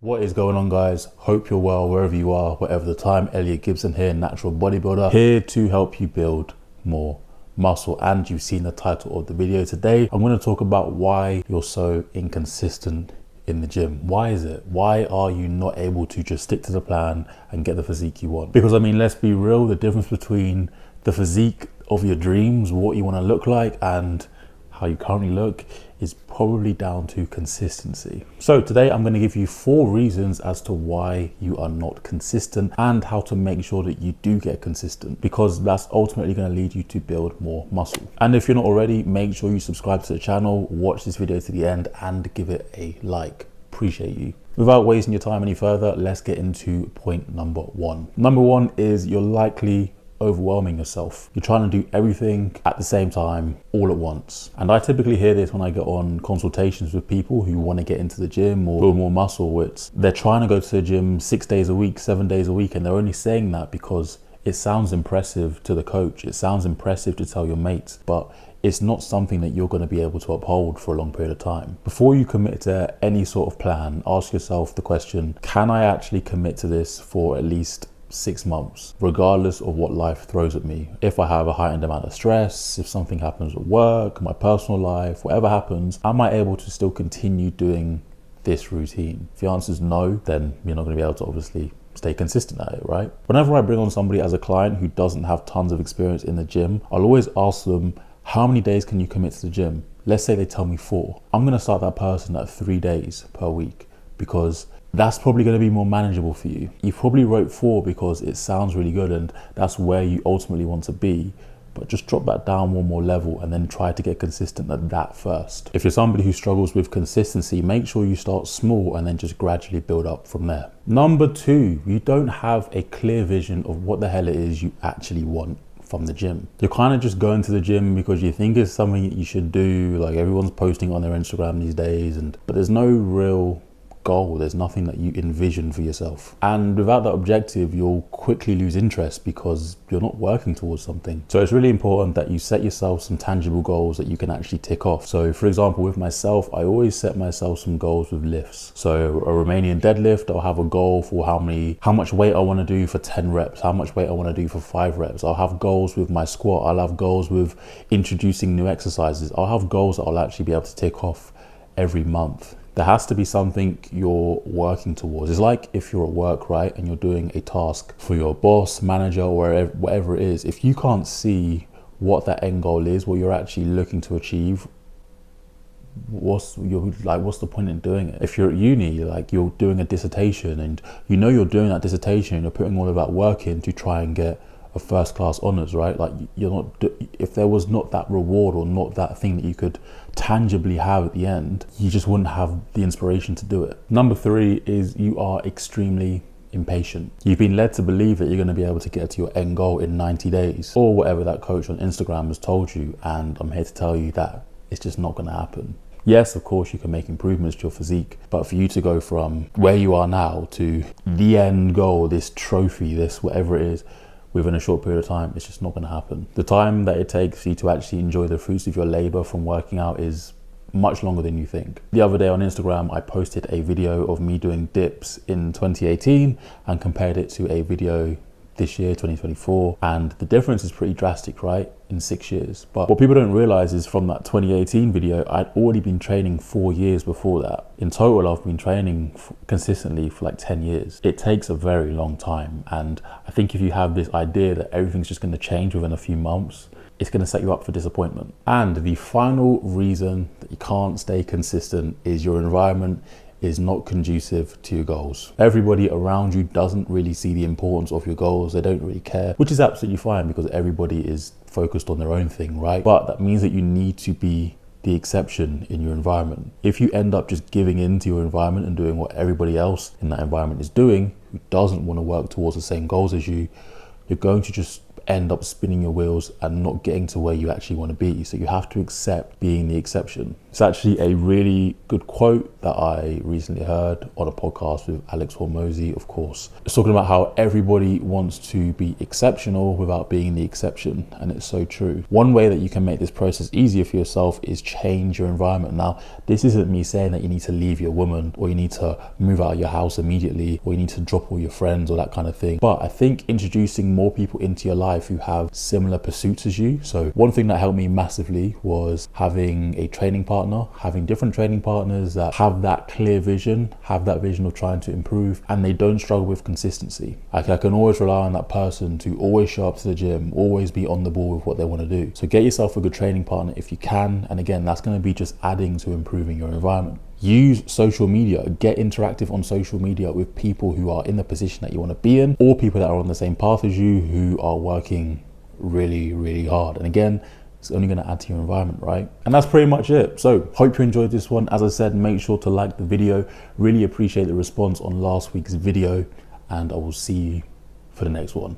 What is going on, guys? Hope you're well wherever you are, whatever the time. Elliot Gibson here, natural bodybuilder, here to help you build more muscle. And you've seen the title of the video today. I'm going to talk about why you're so inconsistent in the gym. Why is it? Why are you not able to just stick to the plan and get the physique you want? Because I mean, let's be real, the difference between the physique of your dreams, what you want to look like, and how you currently look is probably down to consistency. So today I'm going to give you 4 reasons as to why you are not consistent and how to make sure that you do get consistent, because that's ultimately going to lead you to build more muscle. And if you're not already, make sure you subscribe to the channel, watch this video to the end and give it a like. Appreciate you. Without wasting your time any further, let's get into point number 1. Number 1 is you're likely overwhelming yourself. You're trying to do everything at the same time all at once. And I typically hear this when I get on consultations with people who want to get into the gym or build more muscle. They're trying to go to the gym 6 days a week, 7 days a week, and they're only saying that because it sounds impressive to the coach. It sounds impressive to tell your mates, but it's not something that you're going to be able to uphold for a long period of time. Before you commit to any sort of plan, ask yourself the question, can I actually commit to this for at least 6 months, regardless of what life throws at me? If I have a heightened amount of stress, if something happens at work, my personal life, whatever happens, am I able to still continue doing this routine? If the answer is no, then you're not going to be able to obviously stay consistent at it, right? Whenever I bring on somebody as a client who doesn't have tons of experience in the gym, I'll always ask them, how many days can you commit to the gym? Let's say they tell me 4. I'm going to start that person at 3 days per week, because that's probably going to be more manageable for you. You probably wrote 4 because it sounds really good and that's where you ultimately want to be, but just drop that down one more level and then try to get consistent at that first. If you're somebody who struggles with consistency, make sure you start small and then just gradually build up from there. Number 2, you don't have a clear vision of what the hell it is you actually want from the gym. You're kind of just going to the gym because you think it's something you should do, like everyone's posting on their Instagram these days, but there's no real goal. There's nothing that you envision for yourself, and without that objective you'll quickly lose interest because you're not working towards something. So it's really important that you set yourself some tangible goals that you can actually tick off. So for example, with myself, I always set myself some goals with lifts. So a Romanian deadlift, I'll have a goal for how much weight I want to do for 10 reps, how much weight I want to do for 5 reps. I'll have goals with my squat, I'll have goals with introducing new exercises. I'll have goals that I'll actually be able to tick off every month. There has to be something you're working towards. It's like if you're at work, right, and you're doing a task for your boss, manager, or whatever it is. If you can't see what that end goal is, what you're actually looking to achieve, what's the point in doing it? If you're at uni, like you're doing a dissertation and you know you're doing that dissertation and you're putting all of that work in to try and get a first class honors, right? Like you're not, if there was not that reward or not that thing that you could tangibly have at the end, you just wouldn't have the inspiration to do it. Number 3 is you are extremely impatient. You've been led to believe that you're going to be able to get to your end goal in 90 days or whatever that coach on Instagram has told you, and I'm here to tell you that it's just not going to happen. Yes, of course you can make improvements to your physique, but for you to go from where you are now to the end goal, this trophy, this whatever it is, within a short period of time, it's just not going to happen. The time that it takes for you to actually enjoy the fruits of your labor from working out is much longer than you think. The other day on Instagram, I posted a video of me doing dips in 2018 and compared it to a video this year, 2024, and the difference is pretty drastic, right, in 6 years. But what people don't realize is from that 2018 video, I'd already been training 4 years before that. In total, I've been training consistently for like 10 years. It takes a very long time, and I think if you have this idea that everything's just going to change within a few months, it's going to set you up for disappointment. And the final reason that you can't stay consistent is your environment is not conducive to your goals. Everybody around you doesn't really see the importance of your goals. They don't really care, which is absolutely fine because everybody is focused on their own thing, right? But that means that you need to be the exception in your environment. If you end up just giving in to your environment and doing what everybody else in that environment is doing, who doesn't want to work towards the same goals as you, you're going to just end up spinning your wheels and not getting to where you actually want to be. So you have to accept being the exception. It's actually a really good quote that I recently heard on a podcast with Alex Hormozy, of course. It's talking about how everybody wants to be exceptional without being the exception, and it's so true. One way that you can make this process easier for yourself is change your environment. Now, this isn't me saying that you need to leave your woman, or you need to move out of your house immediately, or you need to drop all your friends or that kind of thing. But I think introducing more people into your life who have similar pursuits as you. So one thing that helped me massively was having a training partner, having different training partners that have that clear vision, have that vision of trying to improve, and they don't struggle with consistency. I can always rely on that person to always show up to the gym, always be on the ball with what they want to do. So get yourself a good training partner if you can. And again, that's going to be just adding to improving your environment. Use social media, get interactive on social media with people who are in the position that you want to be in, or people that are on the same path as you who are working really, really hard. And again, it's only going to add to your environment, right? And that's pretty much it. So hope you enjoyed this one. As I said, make sure to like the video. Really appreciate the response on last week's video, and I will see you for the next one.